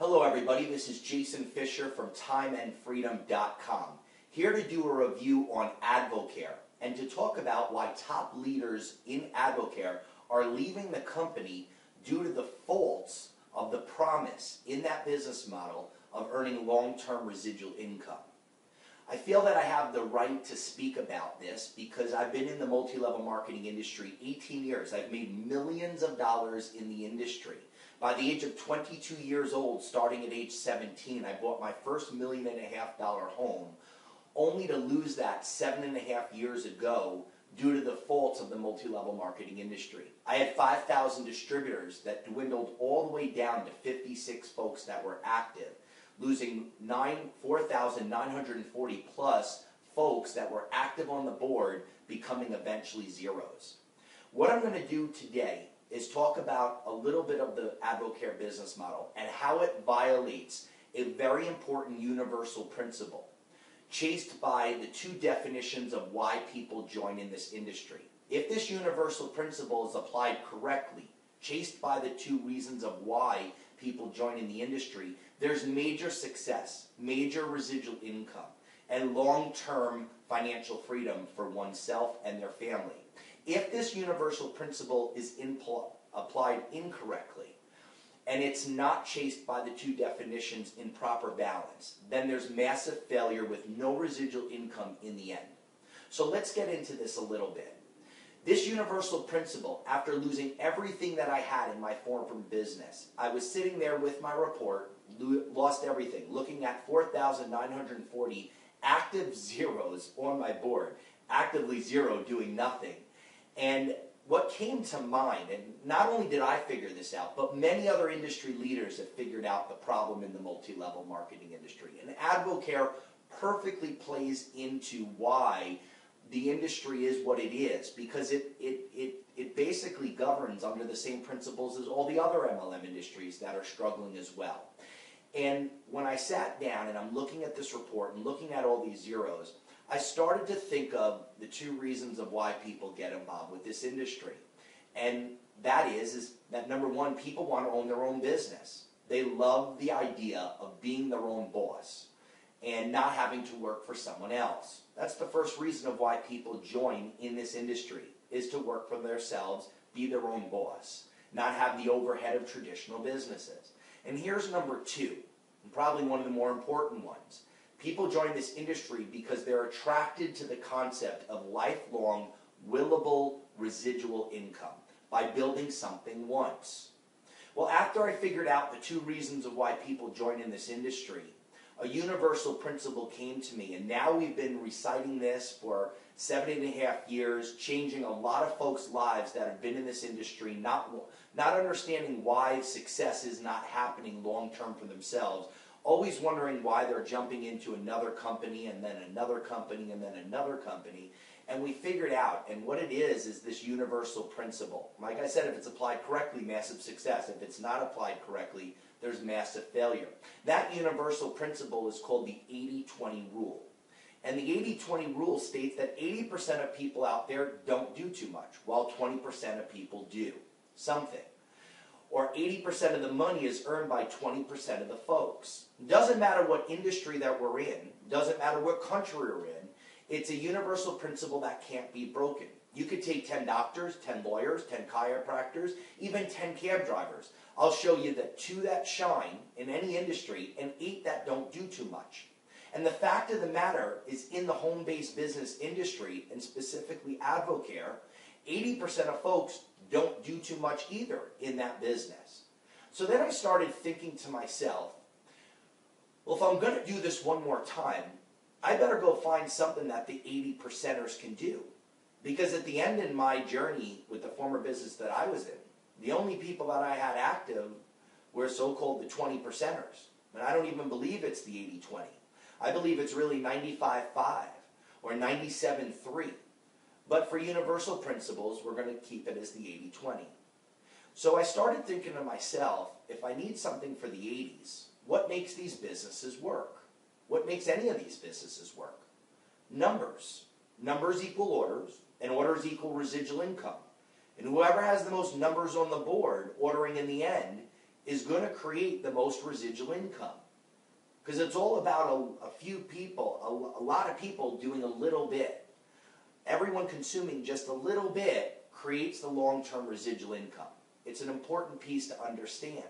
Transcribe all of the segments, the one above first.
Hello everybody, this is Jason Fisher from TimeAndFreedom.com, here to do a review on Advocare and to talk about why top leaders in Advocare are leaving the company due to the faults of the promise in that business model of earning long-term residual income. I feel that I have the right to speak about this because I've been in the multi-level marketing industry 18 years. I've made millions of dollars in the industry. By the age of 22 years old, starting at age 17, I bought my first $1.5 million home, only to lose that 7.5 years ago due to the faults of the multi-level marketing industry. I had 5,000 distributors that dwindled all the way down to 56 folks that were active, losing 4,940 plus folks that were active on the board, becoming eventually zeros. What I'm going to do today is talk about a little bit of the Advocare business model and how it violates a very important universal principle, chased by the two definitions of why people join in this industry. If this universal principle is applied correctly, chased by the two reasons of why people join in the industry, there's major success, major residual income, and long-term financial freedom for oneself and their family. If this universal principle is applied incorrectly, and it's not chased by the two definitions in proper balance, then there's massive failure with no residual income in the end. So let's get into this a little bit. This universal principle, after losing everything that I had in my former business, I was sitting there with my report, lost everything, looking at 4,940 active zeros on my board, actively zero, doing nothing. And what came to mind, and not only did I figure this out, but many other industry leaders have figured out the problem in the multi-level marketing industry. And Advocare perfectly plays into why the industry is what it is, because it basically governs under the same principles as all the other MLM industries that are struggling as well. And when I sat down and I'm looking at this report and looking at all these zeros, I started to think of the two reasons of why people get involved with this industry. And that is that number one, people want to own their own business. They love the idea of being their own boss and not having to work for someone else. That's the first reason of why people join in this industry, is to work for themselves, be their own boss, not have the overhead of traditional businesses. And here's number two, and probably one of the more important ones. People join this industry because they're attracted to the concept of lifelong, willable residual income by building something once. Well, after I figured out the two reasons of why people join in this industry, a universal principle came to me, and now we've been reciting this for 7.5 years, changing a lot of folks' lives that have been in this industry, not understanding why success is not happening long-term for themselves, always wondering why they're jumping into another company and then another company and then another company. And we figured out, and what it is this universal principle. Like I said, if it's applied correctly, massive success. If it's not applied correctly, there's massive failure. That universal principle is called the 80-20 rule. And the 80-20 rule states that 80% of people out there don't do too much, while 20% of people do something. Or 80% of the money is earned by 20% of the folks. Doesn't matter what industry that we're in, doesn't matter what country we're in, it's a universal principle that can't be broken. You could take 10 doctors, 10 lawyers, 10 chiropractors, even 10 cab drivers. I'll show you the 2 that shine in any industry and 8 that don't do too much. And the fact of the matter is, in the home-based business industry, and specifically Advocare, 80% of folks don't do too much either in that business. So then I started thinking to myself, well, if I'm going to do this one more time, I better go find something that the 80%ers can do. Because at the end in my journey with the former business that I was in, the only people that I had active were so-called the 20%ers. And I don't even believe it's the 80-20. I believe it's really 95-5 or 97-3. But for universal principles, we're going to keep it as the 80-20. So I started thinking to myself, if I need something for the 80s, what makes these businesses work? What makes any of these businesses work? Numbers. Numbers equal orders, and orders equal residual income. And whoever has the most numbers on the board, ordering in the end, is going to create the most residual income. Because it's all about a few people, a lot of people doing a little bit. Everyone consuming just a little bit creates the long-term residual income. It's an important piece to understand.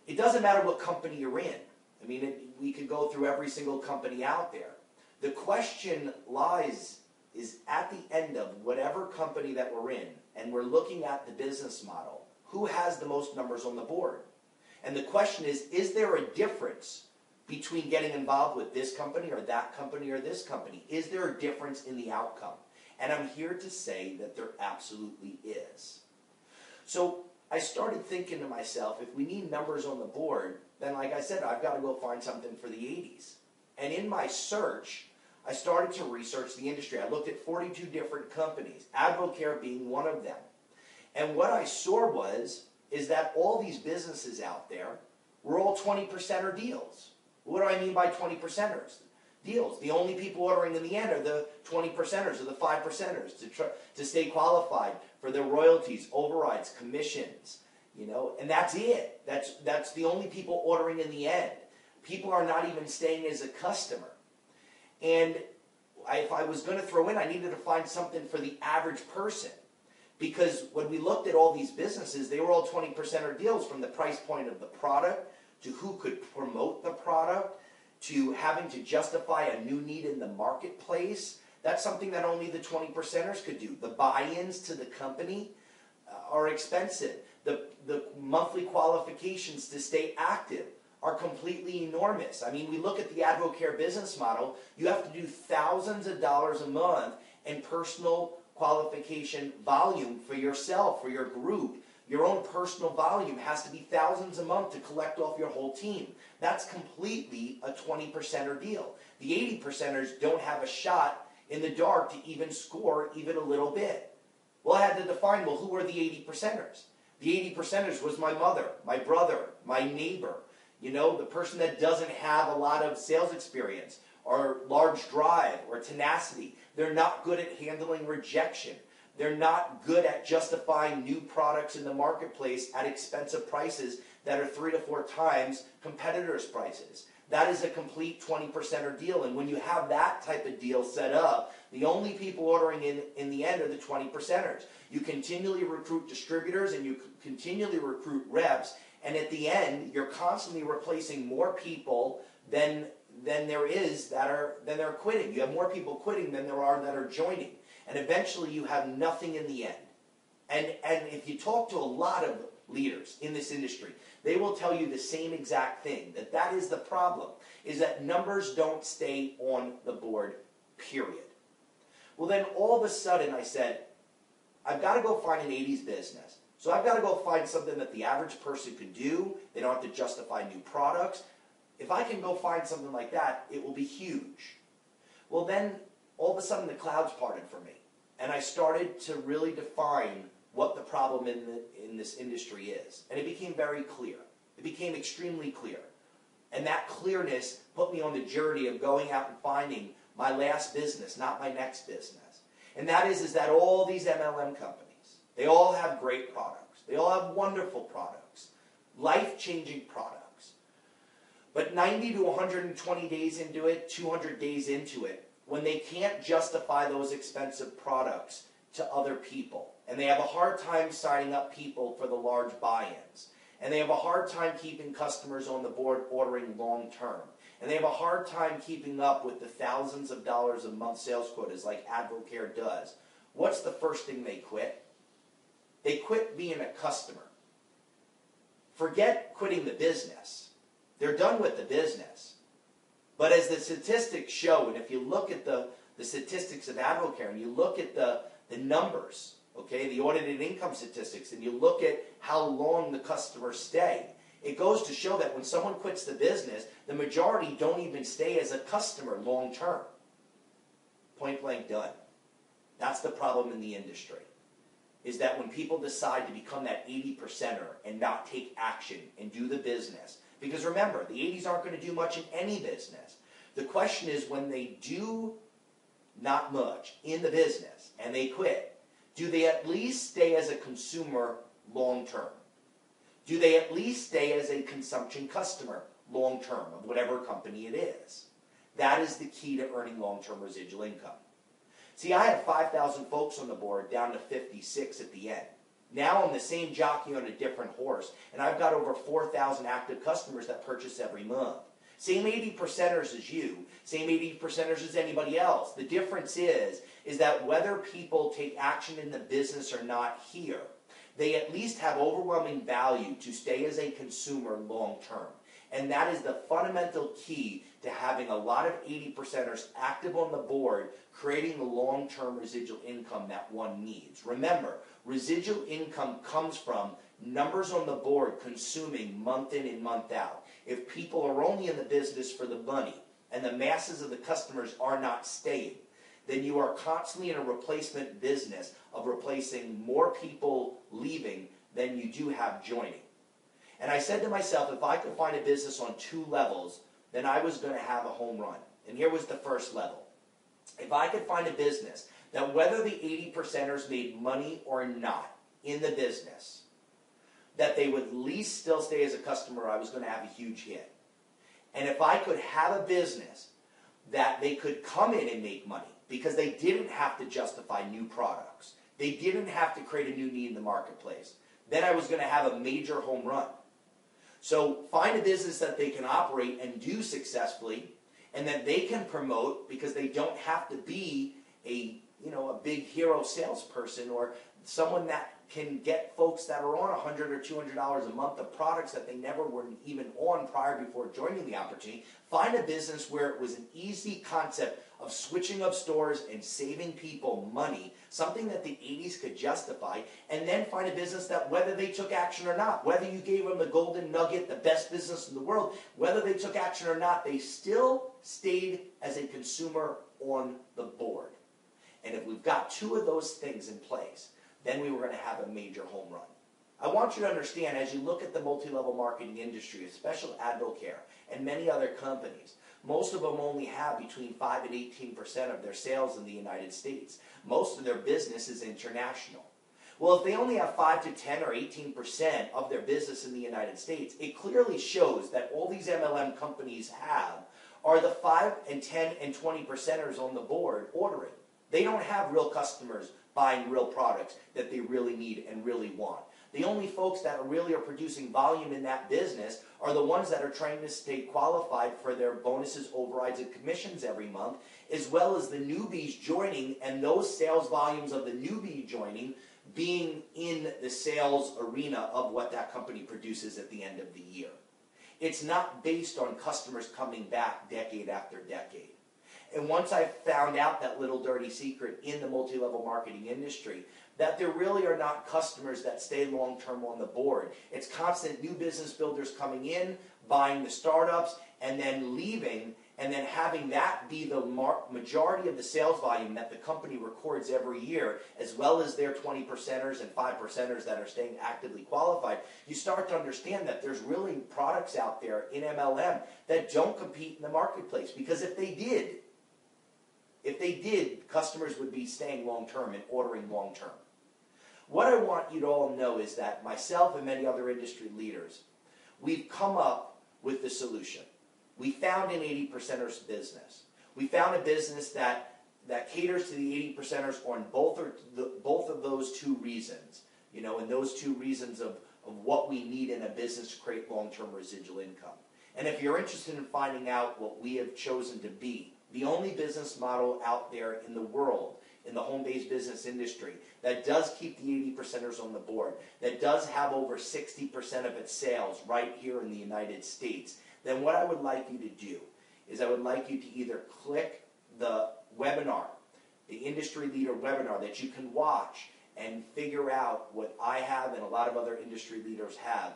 It doesn't matter what company you're in. I mean, we could go through every single company out there. The question is at the end of whatever company that we're in, and we're looking at the business model, who has the most numbers on the board? And the question is there a difference between getting involved with this company or that company or this company? Is there a difference in the outcome? And I'm here to say that there absolutely is. So I started thinking to myself, if we need numbers on the board, then like I said, I've got to go find something for the 80s. And in my search, I started to research the industry. I looked at 42 different companies, Advocare being one of them. And what I saw is that all these businesses out there were all 20%er deals. What do I mean by 20%ers? Deals. The only people ordering in the end are the 20%ers or the 5%ers to stay qualified for their royalties, overrides, commissions, and that's it. That's the only people ordering in the end. People are not even staying as a customer. And if I was going to throw in, I needed to find something for the average person. Because when we looked at all these businesses, they were all 20%er deals, from the price point of the product to who could promote the product, to having to justify a new need in the marketplace. That's something that only the 20%ers could do. The buy-ins to the company are expensive. The monthly qualifications to stay active are completely enormous. I mean, we look at the Advocare business model, you have to do thousands of dollars a month in personal qualification volume for yourself, for your group. Your own personal volume has to be thousands a month to collect off your whole team. That's completely a 20%er deal. The 80%ers don't have a shot in the dark to even score even a little bit. Well, I had to define, who are the 80%ers? The 80%ers was my mother, my brother, my neighbor, the person that doesn't have a lot of sales experience or large drive or tenacity. They're not good at handling rejection. They're not good at justifying new products in the marketplace at expensive prices that are 3 to 4 times competitors' prices. That is a complete 20%er deal. And when you have that type of deal set up, the only people ordering in the end are the 20%ers. You continually recruit distributors and you continually recruit reps. And at the end, you're constantly replacing more people than there is that are quitting. You have more people quitting than there are that are joining. And eventually you have nothing in the end. And if you talk to a lot of leaders in this industry, they will tell you the same exact thing, that is the problem, is that numbers don't stay on the board, period. Well, then all of a sudden I said, I've got to go find an 80s business. So I've got to go find something that the average person could do. They don't have to justify new products. If I can go find something like that, it will be huge. Well, then all of a sudden the clouds parted for me. And I started to really define what the problem in this industry is. And it became very clear. It became extremely clear. And that clearness put me on the journey of going out and finding my last business, not my next business. And that is that all these MLM companies, they all have great products. They all have wonderful products, life-changing products. But 90 to 120 days into it, 200 days into it, when they can't justify those expensive products to other people, and they have a hard time signing up people for the large buy-ins, and they have a hard time keeping customers on the board ordering long-term, and they have a hard time keeping up with the thousands of dollars a month sales quotas like Advocare does, what's the first thing they quit? They quit being a customer. Forget quitting the business. They're done with the business. But as the statistics show, and if you look at the statistics of Advocare, and you look at the numbers, okay, the audited income statistics, and you look at how long the customers stay, it goes to show that when someone quits the business, the majority don't even stay as a customer long term. Point blank done. That's the problem in the industry, is that when people decide to become that 80%er and not take action and do the business, because remember, the 80s aren't going to do much in any business. The question is, when they do not much in the business and they quit, do they at least stay as a consumer long term? Do they at least stay as a consumption customer long term of whatever company it is? That is the key to earning long-term residual income. See, I had 5,000 folks on the board down to 56 at the end. Now I'm the same jockey on a different horse, and I've got over 4,000 active customers that purchase every month. Same 80%ers as you, same 80%ers as anybody else. The difference is that whether people take action in the business or not here, they at least have overwhelming value to stay as a consumer long term. And that is the fundamental key to having a lot of 80%ers active on the board, creating the long-term residual income that one needs. Remember, residual income comes from numbers on the board consuming month in and month out. If people are only in the business for the money and the masses of the customers are not staying, then you are constantly in a replacement business of replacing more people leaving than you do have joining. And I said to myself, if I could find a business on 2 levels, then I was going to have a home run. And here was the first level. If I could find a business that whether the 80%ers made money or not in the business, that they would at least still stay as a customer, I was going to have a huge hit. And if I could have a business that they could come in and make money because they didn't have to justify new products, they didn't have to create a new need in the marketplace, then I was going to have a major home run. So find a business that they can operate and do successfully, and that they can promote because they don't have to be a big hero salesperson or someone that can get folks that are on $100 or $200 a month of products that they never were even on prior before joining the opportunity. Find a business where it was an easy concept of switching of stores and saving people money, something that the 80s could justify, and then find a business that whether they took action or not, whether you gave them the golden nugget, the best business in the world, whether they took action or not, they still stayed as a consumer on the board. And if we've got 2 of those things in place, then we were going to have a major home run. I want you to understand, as you look at the multi-level marketing industry, especially Advocare and many other companies, most of them only have between 5 and 18% of their sales in the United States. Most of their business is international. Well, if they only have 5 to 10 or 18% of their business in the United States, it clearly shows that all these MLM companies have are the 5 and 10 and 20%ers on the board ordering. They don't have real customers buying real products that they really need and really want. The only folks that really are producing volume in that business are the ones that are trying to stay qualified for their bonuses, overrides, and commissions every month, as well as the newbies joining and those sales volumes of the newbie joining being in the sales arena of what that company produces at the end of the year. It's not based on customers coming back decade after decade. And once I found out that little dirty secret in the multi-level marketing industry, that there really are not customers that stay long-term on the board. It's constant new business builders coming in, buying the startups, and then leaving, and then having that be the majority of the sales volume that the company records every year, as well as their 20%ers and 5%ers that are staying actively qualified. You start to understand that there's really products out there in MLM that don't compete in the marketplace, because if they did, customers would be staying long-term and ordering long-term. What I want you to all know is that myself and many other industry leaders, we've come up with the solution. We found an 80%ers business. We found a business that caters to the 80%ers on both of those 2 reasons. And those 2 reasons of what we need in a business to create long-term residual income. And if you're interested in finding out what we have chosen to be, the only business model out there in the world, in the home-based business industry, that does keep the 80%ers on the board, that does have over 60% of its sales right here in the United States, then what I would like you to do is I would like you to either click the webinar, the industry leader webinar that you can watch and figure out what I have and a lot of other industry leaders have.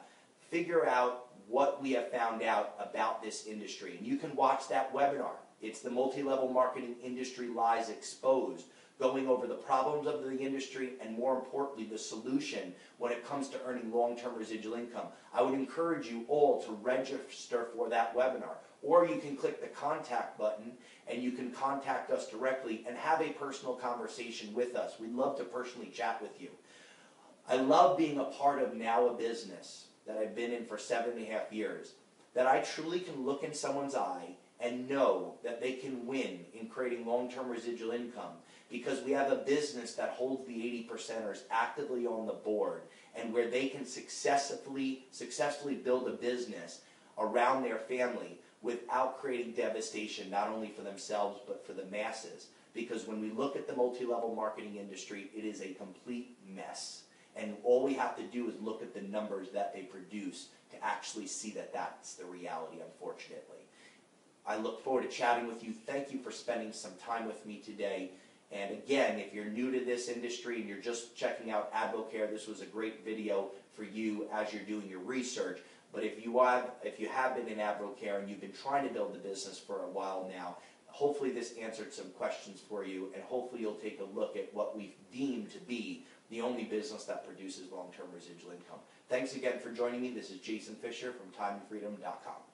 Figure out what we have found out about this industry. And you can watch that webinar. It's the Multi-Level Marketing Industry Lies Exposed, going over the problems of the industry and, more importantly, the solution when it comes to earning long-term residual income. I would encourage you all to register for that webinar. Or you can click the contact button and you can contact us directly and have a personal conversation with us. We'd love to personally chat with you. I love being a part of Now a Business. that I've been in for 7.5 years, that I truly can look in someone's eye and know that they can win in creating long-term residual income because we have a business that holds the 80%ers actively on the board and where they can successfully build a business around their family without creating devastation not only for themselves but for the masses. Because when we look at the multi-level marketing industry, it is a complete mess. And all we have to do is look at the numbers that they produce to actually see that that's the reality, unfortunately. I look forward to chatting with you. Thank you for spending some time with me today. And again, if you're new to this industry and you're just checking out AdvoCare, this was a great video for you as you're doing your research. But if you have been in AdvoCare and you've been trying to build the business for a while now, hopefully this answered some questions for you, and hopefully you'll take a look at what we've deemed to be the only business that produces long-term residual income. Thanks again for joining me. This is Jason Fisher from TimeandFreedom.com.